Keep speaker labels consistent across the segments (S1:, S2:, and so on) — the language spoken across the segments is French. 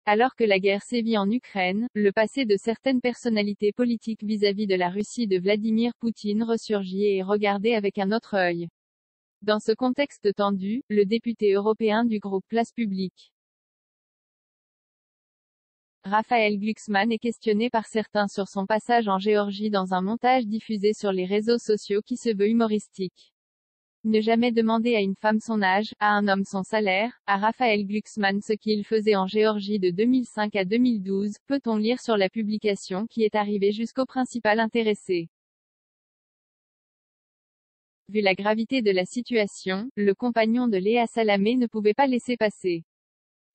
S1: Alors que la guerre sévit en Ukraine, le passé de certaines personnalités politiques vis-à-vis de la Russie de Vladimir Poutine ressurgit et est regardé avec un autre œil. Dans ce contexte tendu, le député européen du groupe Place Publique, Raphaël Glucksmann, est questionné par certains sur son passage en Géorgie dans un montage diffusé sur les réseaux sociaux qui se veut humoristique. Ne jamais demander à une femme son âge, à un homme son salaire, à Raphaël Glucksmann ce qu'il faisait en Géorgie de 2005 à 2012, peut-on lire sur la publication qui est arrivée jusqu'au principal intéressé. Vu la gravité de la situation, le compagnon de Léa Salamé ne pouvait pas laisser passer.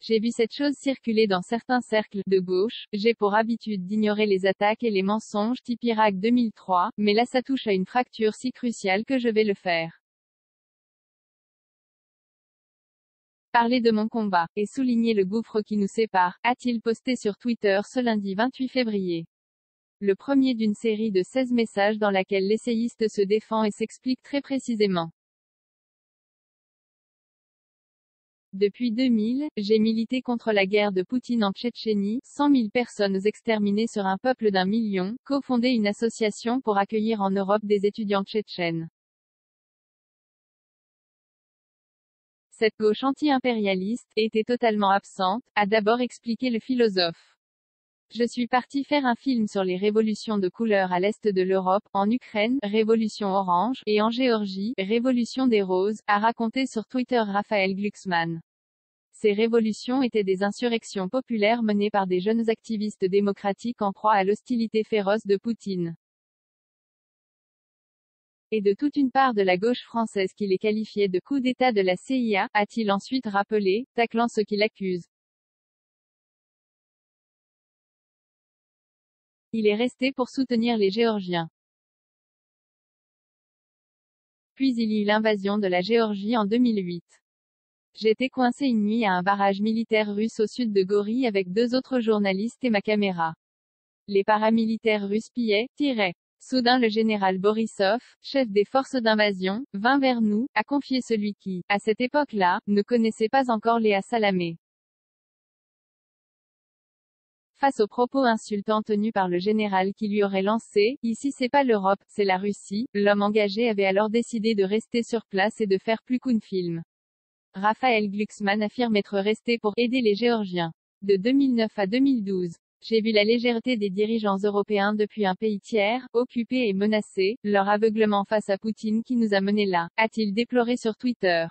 S1: J'ai vu cette chose circuler dans certains cercles de gauche, j'ai pour habitude d'ignorer les attaques et les mensonges type Irak 2003, mais là ça touche à une fracture si cruciale que je vais le faire. Parler de mon combat, et souligner le gouffre qui nous sépare, a-t-il posté sur Twitter ce lundi 28 février. Le premier d'une série de 16 messages dans laquelle l'essayiste se défend et s'explique très précisément. Depuis 2000, j'ai milité contre la guerre de Poutine en Tchétchénie, 100 000 personnes exterminées sur un peuple d'1 million, cofondé une association pour accueillir en Europe des étudiants tchétchènes. Cette gauche anti-impérialiste était totalement absente, a d'abord expliqué le philosophe. Je suis parti faire un film sur les révolutions de couleur à l'est de l'Europe, en Ukraine, révolution orange, et en Géorgie, révolution des roses, a raconté sur Twitter Raphaël Glucksmann. Ces révolutions étaient des insurrections populaires menées par des jeunes activistes démocratiques en proie à l'hostilité féroce de Poutine. Et de toute une part de la gauche française qui les qualifiait de coup d'État de la CIA, a-t-il ensuite rappelé, taclant ceux qui l'accusent. Il est resté pour soutenir les Géorgiens. Puis il y eut l'invasion de la Géorgie en 2008. J'étais coincé une nuit à un barrage militaire russe au sud de Gori avec 2 autres journalistes et ma caméra. Les paramilitaires russes pillaient, tiraient. Soudain le général Borisov, chef des forces d'invasion, vint vers nous, a confié celui qui, à cette époque-là, ne connaissait pas encore Léa Salamé. Face aux propos insultants tenus par le général qui lui aurait lancé « Ici c'est pas l'Europe, c'est la Russie », l'homme engagé avait alors décidé de rester sur place et de faire plus qu'un film. Raphaël Glucksmann affirme être resté pour « aider les Géorgiens ». De 2009 à 2012. J'ai vu la légèreté des dirigeants européens depuis un pays tiers, occupé et menacé, leur aveuglement face à Poutine qui nous a menés là, a-t-il déploré sur Twitter.